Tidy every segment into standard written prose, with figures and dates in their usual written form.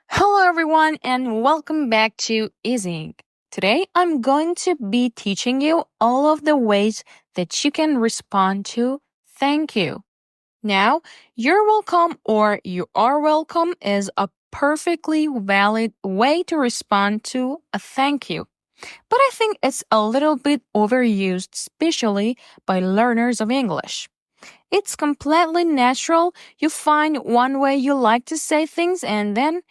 Hello, everyone, and welcome back to Easing. Today, I'm going to be teaching you all of the ways that you can respond to thank you. Now, you're welcome or you are welcome is a perfectly valid way to respond to a thank you. But I think it's a little bit overused, especially by learners of English. It's completely natural. You find one way you like to say things and then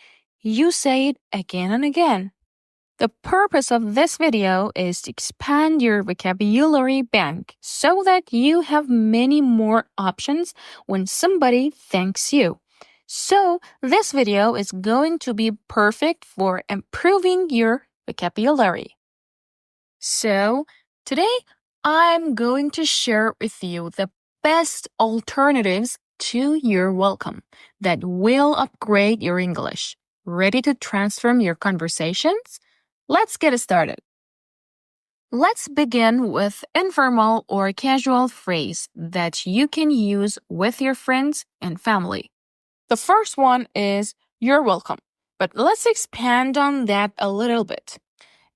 you say it again and again. The purpose of this video is to expand your vocabulary bank so that you have many more options when somebody thanks you. So, this video is going to be perfect for improving your vocabulary. So, today I'm going to share with you the best alternatives to you're welcome that will upgrade your English. Ready to transform your conversations? Let's get started. Let's begin with informal or casual phrase that you can use with your friends and family. The first one is you're welcome, but let's expand on that a little bit.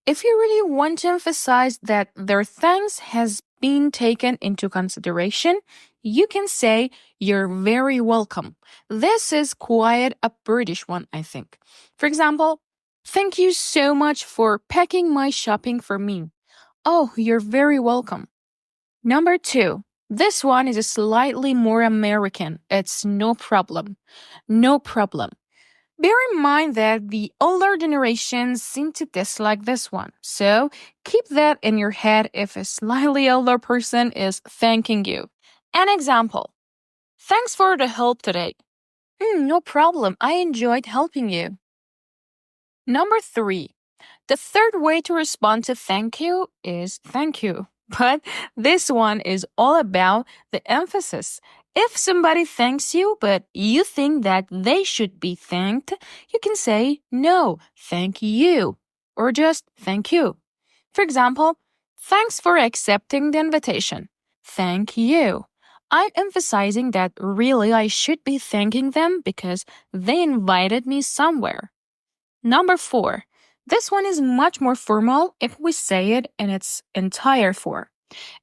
If you really want to emphasize that their thanks has been taken into consideration, you can say you're very welcome. This is quite a British one, I think. For example, thank you so much for packing my shopping for me. Oh, you're very welcome. Number 2. This one is slightly more American. It's no problem. No problem. Bear in mind that the older generations seem to dislike this one, so keep that in your head if a slightly older person is thanking you. An example. Thanks for the help today. No problem, I enjoyed helping you. Number 3. The third way to respond to thank you is thank you. But this one is all about the emphasis. If somebody thanks you, but you think that they should be thanked, you can say, no, thank you, or just thank you. For example, thanks for accepting the invitation. Thank you. I'm emphasizing that really I should be thanking them because they invited me somewhere. Number 4. This one is much more formal if we say it in its entire form.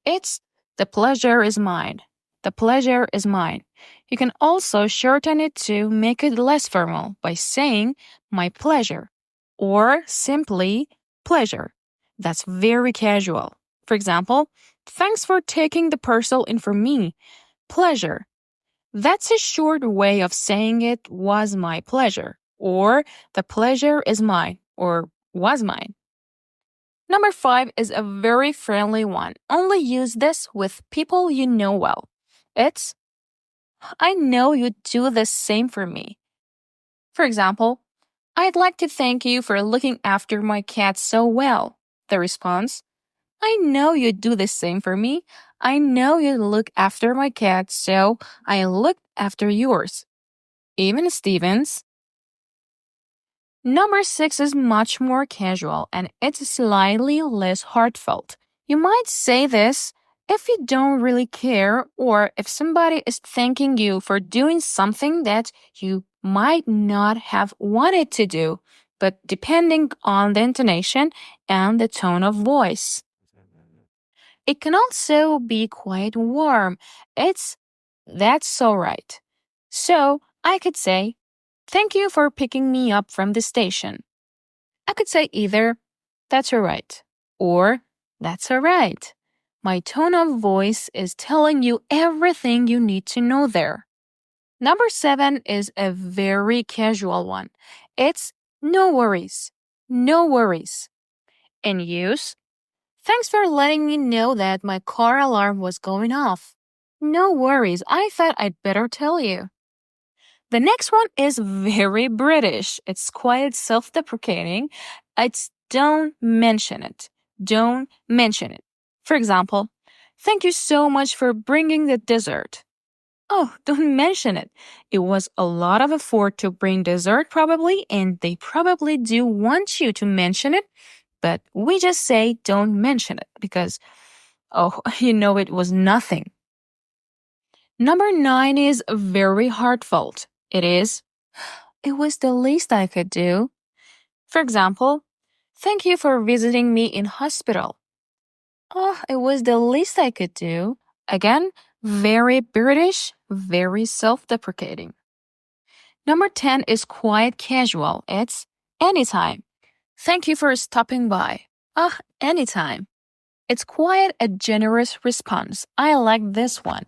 It's the pleasure is mine. The pleasure is mine. You can also shorten it to make it less formal by saying my pleasure or simply pleasure. That's very casual. For example, thanks for taking the parcel in for me. Pleasure. That's a short way of saying it was my pleasure or the pleasure is mine or was mine. Number 5 is a very friendly one. Only use this with people you know well. It's, I know you'd do the same for me. For example, I'd like to thank you for looking after my cat so well. The response, I know you'd do the same for me. I know you'd look after my cat, so I looked after yours. Even Stevens. Number 6 is much more casual and it's slightly less heartfelt. You might say this if you don't really care or if somebody is thanking you for doing something that you might not have wanted to do, but depending on the intonation and the tone of voice. It can also be quite warm. That's all right. So I could say, thank you for picking me up from the station. I could say either, that's all right, or that's all right. My tone of voice is telling you everything you need to know there. Number 7 is a very casual one. It's no worries. No worries. In use, thanks for letting me know that my car alarm was going off. No worries, I thought I'd better tell you. The next one is very British. It's quite self-deprecating. It's don't mention it. Don't mention it. For example, thank you so much for bringing the dessert. Oh, don't mention it. It was a lot of effort to bring dessert probably, and they probably do want you to mention it, but we just say don't mention it because, it was nothing. Number 9 is very heartfelt. It was the least I could do. For example, thank you for visiting me in hospital. Oh, it was the least I could do. Again, very British, very self-deprecating. Number 10 is quite casual. It's anytime. Thank you for stopping by. Ah, anytime. It's quite a generous response. I like this one.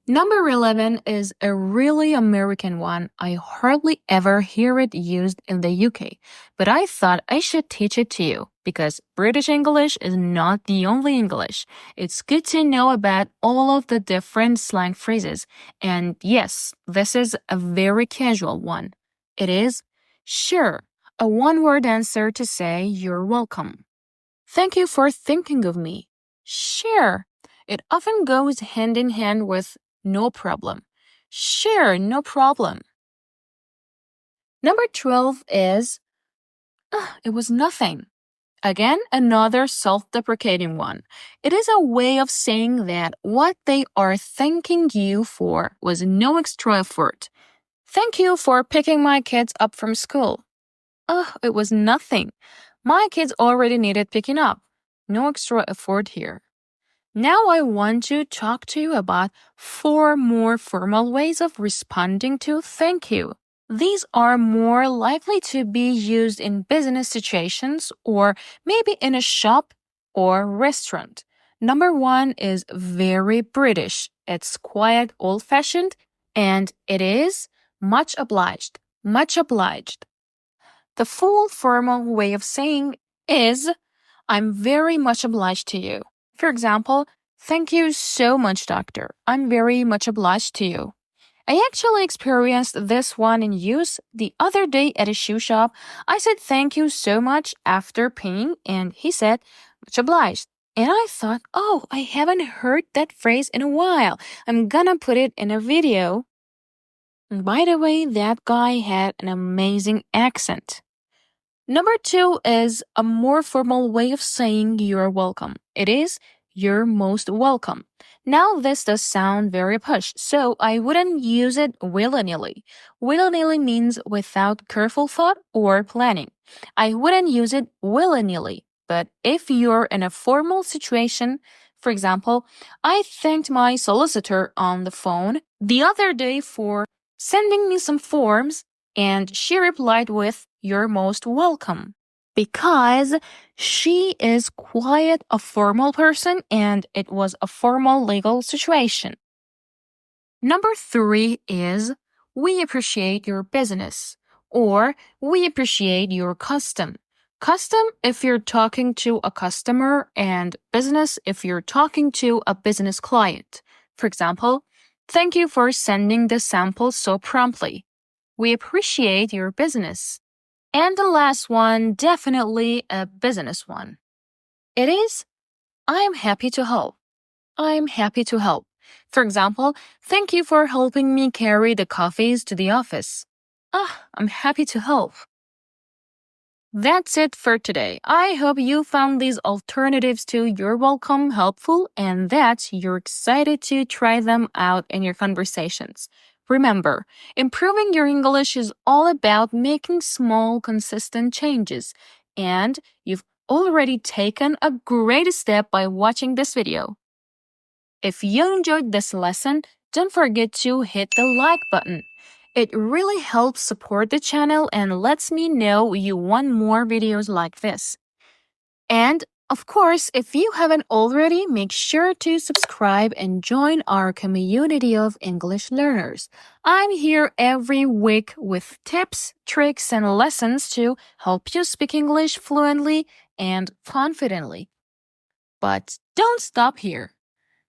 Number 11 is a really American one. I hardly ever hear it used in the UK, but I thought I should teach it to you because British English is not the only English. It's good to know about all of the different slang phrases. And yes, this is a very casual one. It is sure, a one-word answer to say you're welcome. Thank you for thinking of me. Sure. It often goes hand in hand with no problem. Sure, no problem. Number 12 is, it was nothing. Again, another self-deprecating one. It is a way of saying that what they are thanking you for was no extra effort. Thank you for picking my kids up from school. It was nothing. My kids already needed picking up. No extra effort here. Now I want to talk to you about 4 more formal ways of responding to thank you. These are more likely to be used in business situations or maybe in a shop or restaurant. Number 1 is very British. It's quite old-fashioned and it is much obliged. Much obliged. The full formal way of saying is I'm very much obliged to you. For example, thank you so much, doctor. I'm very much obliged to you. I actually experienced this one in use the other day at a shoe shop. I said thank you so much after paying, and he said, much obliged. And I thought, oh, I haven't heard that phrase in a while. I'm gonna put it in a video. And by the way, that guy had an amazing accent. Number 2 is a more formal way of saying you're welcome. It is you're most welcome. Now this does sound very posh, so I wouldn't use it willy-nilly. Willy-nilly means without careful thought or planning. I wouldn't use it willy-nilly, but if you're in a formal situation, for example, I thanked my solicitor on the phone the other day for sending me some forms, and she replied with, you're most welcome. Because she is quite a formal person and it was a formal legal situation. Number 3 is, we appreciate your business or we appreciate your custom. Custom if you're talking to a customer and business if you're talking to a business client. For example, thank you for sending the sample so promptly. We appreciate your business. And the last one, definitely a business one. It is, I'm happy to help. I'm happy to help. For example, thank you for helping me carry the coffees to the office. I'm happy to help. That's it for today. I hope you found these alternatives to you're welcome helpful and that you're excited to try them out in your conversations. Remember, improving your English is all about making small, consistent changes. And you've already taken a great step by watching this video. If you enjoyed this lesson, don't forget to hit the like button. It really helps support the channel and lets me know you want more videos like this. And of course, if you haven't already, make sure to subscribe and join our community of English learners. I'm here every week with tips, tricks, and lessons to help you speak English fluently and confidently. But don't stop here.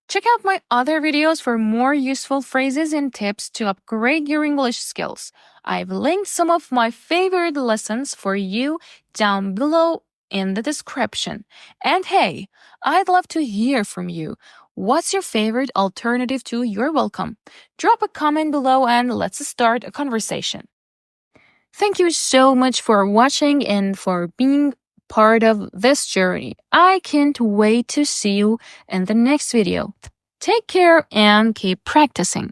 Check out my other videos for more useful phrases and tips to upgrade your English skills. I've linked some of my favorite lessons for you down below in the description. And hey, I'd love to hear from you. What's your favorite alternative to you're welcome? Drop a comment below and let's start a conversation. Thank you so much for watching and for being part of this journey. I can't wait to see you in the next video. Take care and keep practicing.